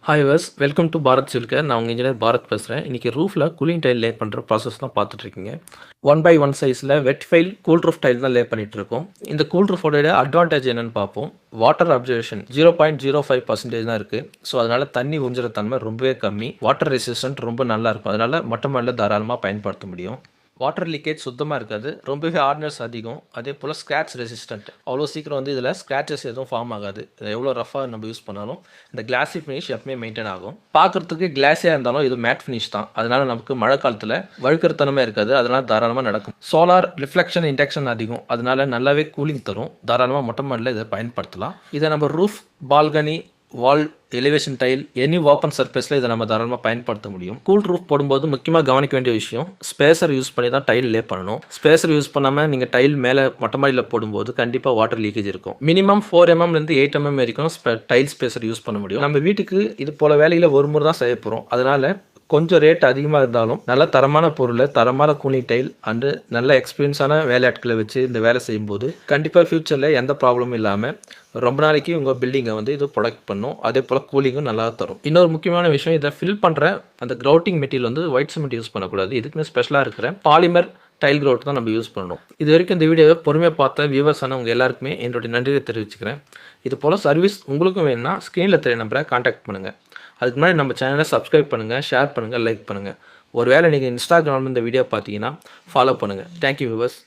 Hi வர்ஸ் welcome to Bharat Silkar. நான் உங்கள் இன்ஜினியர் பாரத் பேசுகிறேன். இன்றைக்கி ரூஃபில் கூலிங் டைல் லே பண்ணுற ப்ராசஸ் தான் பார்த்துட்ருக்கீங்க. 1x1 சைஸில் வெட் ஃபைல் கூல் ரூஃப் டைல் தான் லே பண்ணிகிட்ருக்கோம். இந்த கூல் ரூஃபோட அட்வான்டேஜ் என்னென்னு பார்ப்போம். வாட்டர் அப்சர்வேஷன் 0.05% தான் இருக்குது. ஸோ அதனால் தண்ணி உறிஞ்சுற தன்மை ரொம்பவே கம்மி. வாட்டர் ரெசிஸ்டன்ட் ரொம்ப நல்லாயிருக்கும். அதனால் மொட்டை மாடியில் தாராளமாக பயன்படுத்த முடியும். வாட்டர் லீக்கேஜ் சுத்தமாக இருக்காது. ரொம்பவே ஹார்ட்னஸ் அதிகம். அதே போல் ஸ்க்ராட்ச் ரெசிஸ்டன்ட். அவ்வளோ சீக்கிரம் இதில் ஸ்க்ராச்சஸ் எதுவும் ஃபார்ம் ஆகாது. எவ்வளோ ரஃபாக நம்ம யூஸ் பண்ணாலும் இந்த கிளாஸி ஃபினிஷ் எப்பவுமே மெயின்டைன் ஆகும். பார்க்குறதுக்கு கிளாஸியாக இருந்தாலும் இது மேட் ஃபினிஷ் தான். அதனால் நமக்கு மழை காலத்தில் வழுக்கிறத்தனமே இருக்காது. அதனால் தாராளமாக நடக்கும். சோலார் ரிஃப்ளெக்ஷன் இன்டெக்ஷன் அதிகம். அதனால் நல்லாவே கூலிங் தரும். தாராளமாக மொட்டை மாடியில் இதை பயன்படுத்தலாம். இதை நம்ம ரூஃப், பால்கனி, வால், எலிவேஷன் டைல், எனி ஓப்பன் சர்ஃபேஸில் இதை நம்ம தாராளமாக பயன்படுத்த முடியும். கூல் ரூஃப் போடும்போது முக்கியமாக கவனிக்க வேண்டிய விஷயம், ஸ்பேசர் யூஸ் பண்ணி தான் டைல் லே பண்ணணும். ஸ்பேசர் யூஸ் பண்ணாமல் நீங்கள் டைல் மேலே மொட்டை மாடியில் போடும்போது கண்டிப்பாக வாட்டர் லீக்கேஜ் இருக்கும். மினிமம் 4 mm 8 mm வரைக்கும் டைல் ஸ்பேசர் யூஸ் பண்ண முடியும். நம்ம வீட்டுக்கு இது போல் வேலையில் ஒரு முறை தான் செய்ய போகிறோம். அதனால் கொஞ்சம் ரேட் அதிகமாக இருந்தாலும் நல்ல தரமான பொருள், தரமான கூலிங் டைல் அண்டு நல்ல எக்ஸ்பீரியன்ஸான வேலையாட்களை வச்சு இந்த வேலை செய்யும்போது கண்டிப்பாக ஃப்யூச்சரில் எந்த ப்ராப்ளமும் இல்லாமல் ரொம்ப நாளைக்கு உங்கள் பில்டிங்கை இது ப்ரொடெக்ட் பண்ணும். அதே போல் கூலிங்கும் நல்லா தரும். இன்னொரு முக்கியமான விஷயம், இதை ஃபில் பண்ணுற அந்த grouting material white cement use பண்ணக்கூடாது. இதுக்குன்னு ஸ்பெஷலாக இருக்கிற பாலிமர் டைல் கிரவுட் தான் நம்ம யூஸ் பண்ணணும். இது வரைக்கும் இந்த வீடியோவை பொறுமையாக பார்த்த வியூவர்ஸான உங்கள் எல்லாருக்குமே என்னுடைய நன்றியை தெரிவிச்சுக்கிறேன். இது போல் சர்வீஸ் உங்களுக்கும் வேணும்னா ஸ்க்ரீனில் தெரிய நம்பரை கான்டாக்ட் பண்ணுங்கள். அதுக்கு முன்னாடி நம்ம சேனலை சப்ஸ்கிரைப் பண்ணுங்கள், ஷேர் பண்ணுங்கள், லைக் பண்ணுங்கள். ஒரு வேளை நீங்கள் இன்ஸ்டாகிராமில் இந்த வீடியோ பார்த்தீங்கன்னா ஃபாலோ பண்ணுங்கள். Thank you viewers.